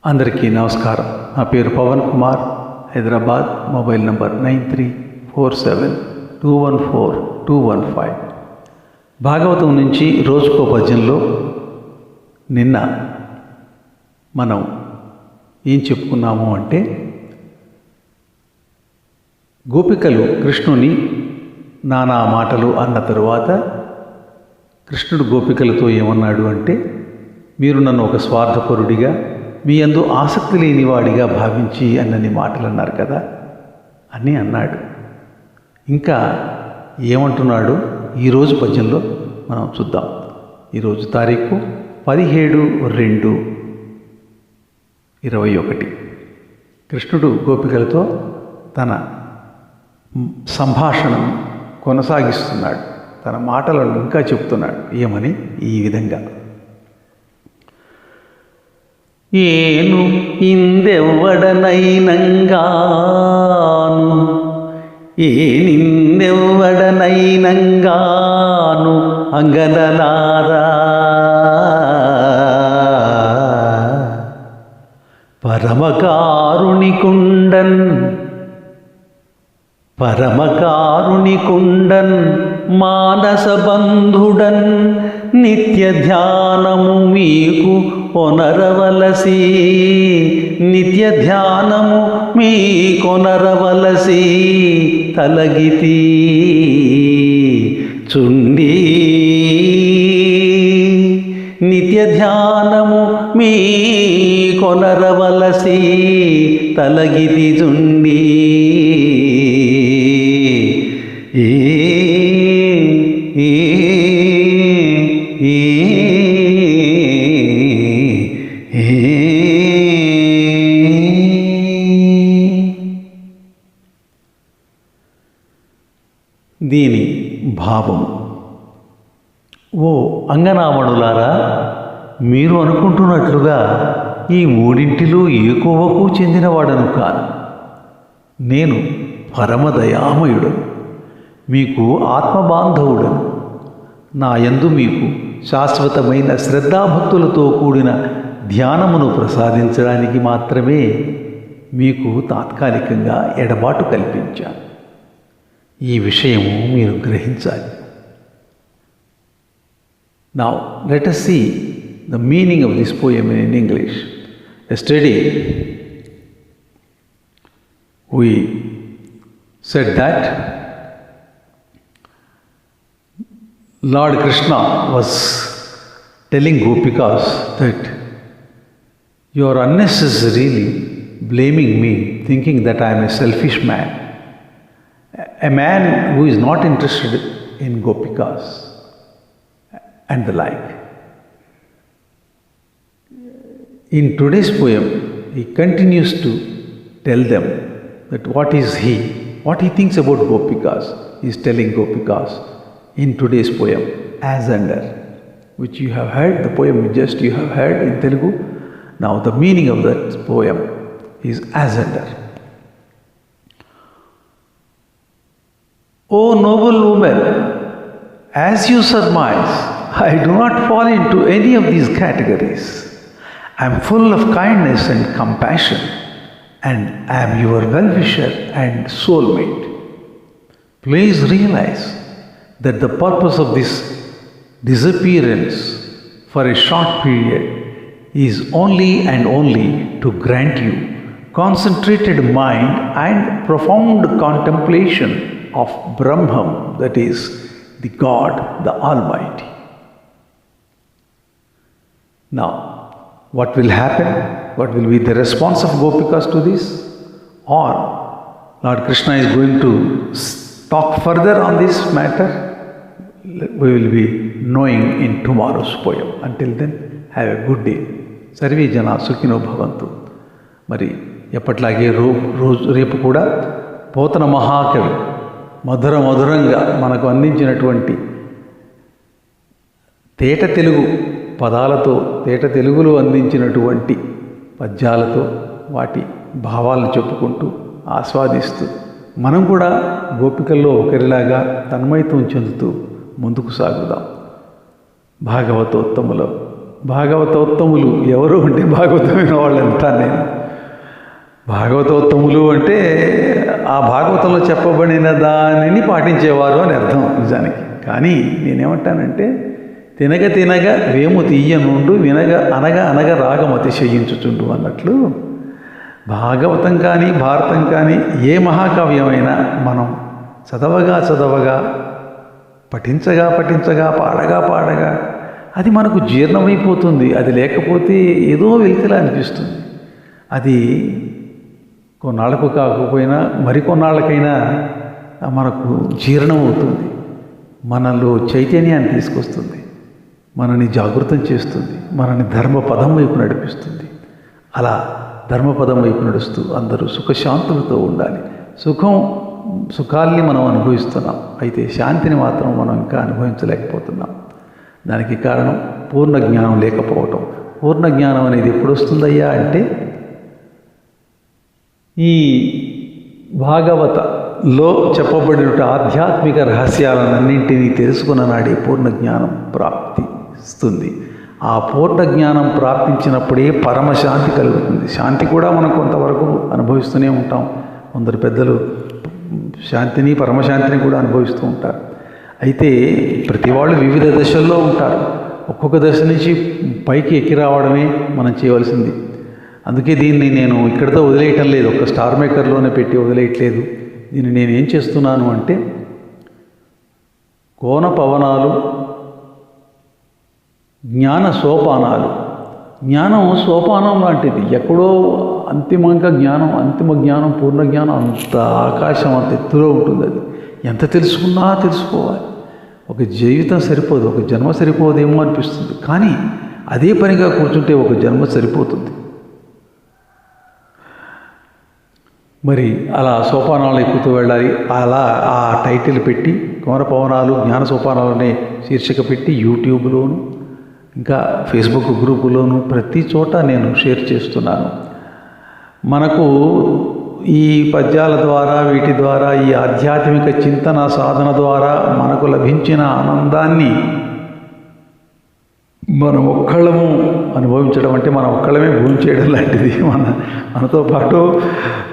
అందరికీ నమస్కారం. నా పేరు పవన్ కుమార్, హైదరాబాద్. Mobile number 9347214215. భాగవతం నుంచి రోజుకో పద్యంలో నిన్న మనం ఏం చెప్పుకున్నాము అంటే, గోపికలు కృష్ణుని నానా మాటలు అన్న తరువాత కృష్ణుడు గోపికలతో ఏమన్నాడు అంటే, మీరు నన్ను ఒక స్వార్థపరుడిగా, మీ యందు ఆసక్తి లేనివాడిగా భావించి అన్నని మాటలు అన్నారు కదా అని అన్నాడు. ఇంకా ఏమంటున్నాడు ఈరోజు పద్యంలో మనం చూద్దాం. ఈరోజు తారీఖు 17/2/21. కృష్ణుడు గోపికలతో తన సంభాషణను కొనసాగిస్తున్నాడు. తన మాటలను ఇంకా చెప్తున్నాడు. ఏమని? ఈ విధంగా: ఏను ఇందెవ్వడనైనంగాను, నిందెవ్వడనైనంగాను అంగనలారా, పరమకారుణికుండన్ మానసబంధుడన్ నిత్య ధ్యానము మీకు కొనరవలసి, నిత్య ధ్యానము మీ కొనరవలసి తలగితి చుండి, నిత్య ధ్యానము మీ కొనరవలసి తలగితి చుండి. దీని భావం: ఓ అంగనామణులారా, మీరు అనుకుంటున్నట్లుగా ఈ మూడింటిలో ఏ కోవకు చెందినవాడను కాను. నేను పరమదయామయుడు, మీకు ఆత్మబాంధవుడను. నా యందు మీకు శాశ్వతమైన శ్రద్ధాభక్తులతో కూడిన ధ్యానమును ప్రసాదించడానికి మాత్రమే మీకు తాత్కాలికంగా ఎడబాటు కల్పించాను. ఈ విషయము మీరు గ్రహించాలి. Now let us see the meaning of this poem in English. Yesterday we said that Lord Krishna was telling Gopikas that you are unnecessarily blaming me, thinking that I am a selfish man, a man who is not interested in Gopikas and the like. In today's poem, he continues to tell them that what he thinks about Gopikas. He is telling Gopikas in today's poem, as under, which you have heard, the poem you have heard in Telugu. Now the meaning of that poem is as under. O noble woman, as you surmise, I do not fall into any of these categories. I am full of kindness and compassion, and I am your well-wisher and soulmate. Please realize that the purpose of this disappearance for a short period is only and only to grant you concentrated mind and profound contemplation of Brahman, that is, the God, the Almighty. Now, what will happen? What will be the response of Gopikas to this? Or Lord Krishna is going to talk further on this matter? We will be knowing in tomorrow's poem. Until then, have a good day. Sarve jana sukhino bhavantu. మరి ఎప్పట్లాగే రేపు కూడా పోతన మహాకవి మధురంగా మనకు అందించినటువంటి తేట తెలుగు పదాలతో, తేట తెలుగులో అందించినటువంటి పద్యాలతో వాటి భావాలను చెప్పుకుంటూ ఆస్వాదిస్తూ మనం కూడా గోపికల్లో ఒకరిలాగా తన్మయత్వం చెందుతూ ముందుకు సాగుదాం. భాగవతోత్తముల భాగవతోత్తములు ఎవరు అంటే భాగవతమైన వాళ్ళు అంటాను నేను. భాగవతోత్తములు అంటే ఆ భాగవతంలో చెప్పబడిన దానిని పాటించేవారు అని అర్థం నిజానికి. కానీ నేనేమంటానంటే తినగ తినగ వేము తీయనుండు వినగ అనగ అనగ రాగం అతిశయించుచుండు అన్నట్లు భాగవతం కానీ భారతం కానీ ఏ మహాకావ్యమైనా మనం చదవగా పఠించగా పాడగా అది మనకు జీర్ణమైపోతుంది. అది లేకపోతే ఏదో వెలితిలా అనిపిస్తుంది. అది కొన్నాళ్ళకు కాకపోయినా మరికొన్నాళ్ళకైనా మనకు జీర్ణం అవుతుంది, మనలో చైతన్యాన్ని తీసుకొస్తుంది, మనని జాగృతం చేస్తుంది, మనని ధర్మపదం వైపు నడిపిస్తుంది. అలా ధర్మపదం వైపు నడుస్తూ అందరూ సుఖశాంతులతో ఉండాలి. సుఖాల్ని మనం అనుభవిస్తున్నాం, అయితే శాంతిని మాత్రం మనం ఇంకా అనుభవించలేకపోతున్నాం. దానికి కారణం పూర్ణ జ్ఞానం లేకపోవటం. పూర్ణ జ్ఞానం అనేది ఎప్పుడు వస్తుందయ్యా అంటే ఈ భాగవతలో చెప్పబడిన ఆధ్యాత్మిక రహస్యాలన్నింటినీ తెలుసుకున్న నాడే పూర్ణ జ్ఞానం ప్రాప్తిస్తుంది. ఆ పూర్ణ జ్ఞానం ప్రాప్తించినప్పుడే పరమశాంతి కలుగుతుంది. శాంతి కూడా మనం కొంతవరకు అనుభవిస్తూనే ఉంటాం. కొందరు పెద్దలు శాంతిని పరమశాంతిని కూడా అనుభవిస్తూ ఉంటారు. అయితే ప్రతి వాళ్ళు వివిధ దశల్లో ఉంటారు. ఒక్కొక్క దశ నుంచి పైకి ఎక్కి రావడమే మనం చేయవలసింది. అందుకే దీన్ని నేను ఇక్కడితో వదిలేయటం లేదు, ఒక స్టార్ మేకర్లోనే పెట్టి వదిలేయట్లేదు. దీన్ని నేను ఏం చేస్తున్నాను అంటే కోన పవనాలు, జ్ఞాన సోపానాలు. జ్ఞానం సోపానం లాంటిది. ఎక్కడో అంతిమంగా అంతిమ జ్ఞానం, పూర్ణ జ్ఞానం అంత ఆకాశం అంత ఎత్తులో ఉంటుంది. అది ఎంత తెలుసుకున్నా తెలుసుకోవాలి. ఒక జీవితం సరిపోదు, ఒక జన్మ సరిపోదేమో అనిపిస్తుంది. కానీ అదే పనిగా కూర్చుంటే ఒక జన్మ సరిపోతుంది. మరి అలా సోపానాలు ఎక్కుతూ వెళ్ళాలి. అలా ఆ టైటిల్ పెట్టి కోన పవనాలు జ్ఞాన సోపానాలు అనే శీర్షిక పెట్టి యూట్యూబ్లోను ఇంకా ఫేస్బుక్ గ్రూపులోను ప్రతి చోట నేను షేర్ చేస్తున్నాను. మనకు ఈ పద్యాల ద్వారా, వీటి ద్వారా, ఈ ఆధ్యాత్మిక చింతన సాధన ద్వారా మనకు లభించిన ఆనందాన్ని మనం ఒక్కళ్ళము అనుభవించడం అంటే మనం ఒక్కళ్ళమే భోజనం చేయడం లాంటిది. మనతో పాటు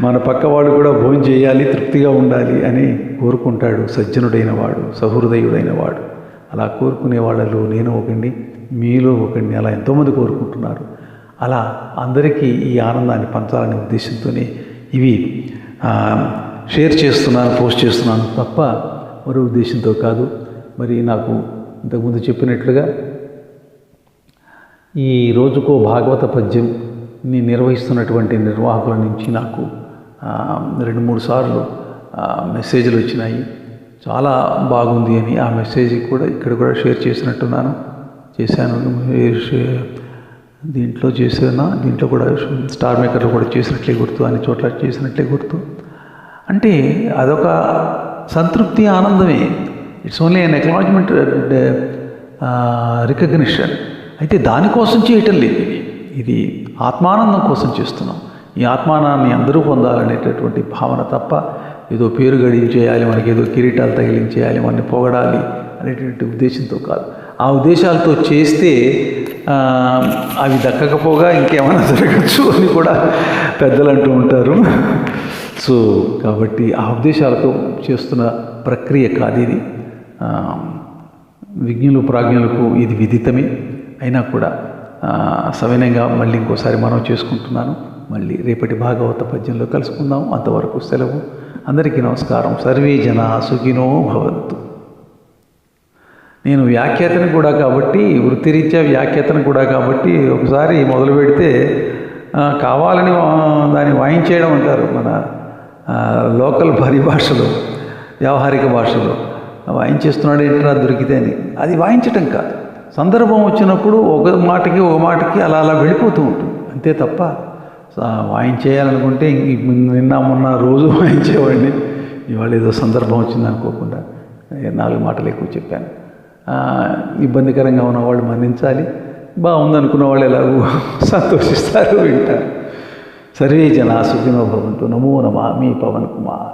మన పక్క వాడు కూడా భోజనం చేయాలి, తృప్తిగా ఉండాలి అని కోరుకుంటాడు సజ్జనుడైన వాడు, సహృదయుడైన వాడు. అలా కోరుకునే వాళ్ళలో నేను ఒకండి, మీలో ఒకండి, అలా ఎంతోమంది కోరుకుంటున్నారు. అలా అందరికీ ఈ ఆనందాన్ని పంచాలనే ఉద్దేశంతోనే ఇవి షేర్ చేస్తున్నాను, పోస్ట్ చేస్తున్నాను తప్ప మరో ఉద్దేశంతో కాదు. మరి నాకు ఇంతకుముందు చెప్పినట్లుగా ఈ రోజుకో భాగవత పద్యంని నిర్వహిస్తున్నటువంటి నిర్వాహకుల నుంచి నాకు 2-3 సార్లు మెసేజ్లు వచ్చినాయి. చాలా బాగుంది అని. ఆ మెసేజ్ కూడా ఇక్కడ కూడా షేర్ చేశాను. దీంట్లో దీంట్లో కూడా స్టార్ మేకర్లో కూడా చేసినట్లే గుర్తు, అన్ని చోట్ల చేసినట్లే గుర్తు. అంటే అదొక సంతృప్తి, ఆనందమే. It's only an acknowledgement, recognition. అయితే దానికోసం చేయటం లేదు. ఇది ఆత్మానందం కోసం చేస్తున్నాం. ఈ ఆత్మానందాన్ని అందరూ పొందాలనేటటువంటి భావన తప్ప ఏదో పేరు గడించేయాలి, మనకి ఏదో కిరీటాలు తగిలించేయాలి, మనని పొగడాలి అనేటువంటి ఉద్దేశంతో కాదు. ఆ ఉద్దేశాలతో చేస్తే అవి దక్కకపోగా ఇంకేమైనా జరగచ్చు అని కూడా పెద్దలు అంటూ ఉంటారు. సో కాబట్టి ఆ ఉద్దేశాలతో చేస్తున్న ప్రక్రియ కాదు ఇది. విజ్ఞులు ప్రాజ్ఞులకు ఇది విదితమే. అయినా కూడా సవినయంగా మళ్ళీ ఇంకోసారి మనం చేసుకుంటున్నాను. మళ్ళీ రేపటి భాగవత పద్యంలో కలుసుకుందాం. అంతవరకు సెలవు. అందరికీ నమస్కారం. సర్వే జనా సుఖినో భవంతు. నేను వ్యాఖ్యాతను కూడా కాబట్టి, వృత్తిరీత్యా వ్యాఖ్యాతను కూడా కాబట్టి, ఒకసారి మొదలు పెడితే కావాలని దాన్ని వాయించేయడం అంటారు మన లోకల్ పరిభాషలో, వ్యావహారిక భాషలో. వాయించేస్తున్నాడు ఏంటన్నా దొరికితే అని. అది వాయించటం కాదు. సందర్భం వచ్చినప్పుడు ఒక మాటకి అలా వెళ్ళిపోతూ ఉంటుంది అంతే తప్ప వాయించేయాలనుకుంటే నిన్న మొన్న రోజు వాయించేవాడిని. ఇవాళ ఏదో సందర్భం వచ్చింది అనుకోకుండా 4 మాటలు ఎక్కువ చెప్పాను. ఇబ్బందికరంగా ఉన్నవాళ్ళు మన్నించాలి, బాగుందనుకున్న వాళ్ళు ఎలాగో సంతోషిస్తారు, వింటారు. సర్వే జనా సుఖినో భవంతు. నమో నమః. మీ పవన్ కుమార్.